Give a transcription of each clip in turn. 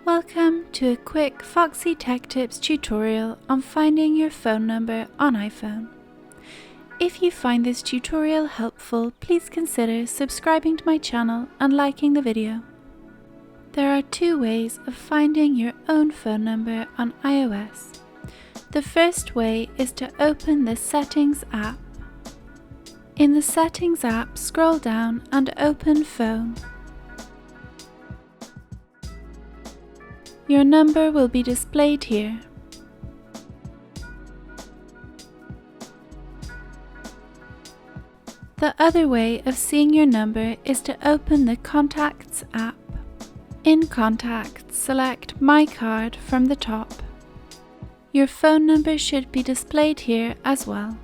Welcome to a quick Foxy Tech Tips tutorial on finding your phone number on iPhone. If you find this tutorial helpful, please consider subscribing to my channel and liking the video. There are two ways of finding your own phone number on iOS. The first way is to open the Settings app. In the Settings app, scroll down and open Phone. Your number will be displayed here. The other way of seeing your number is to open the Contacts app. In Contacts, select My Card from the top. Your phone number should be displayed here as well.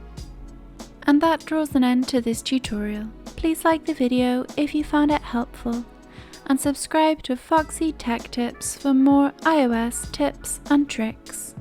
And that draws an end to this tutorial. Please like the video if you found it helpful, and subscribe to Foxy Tech Tips for more iOS tips and tricks.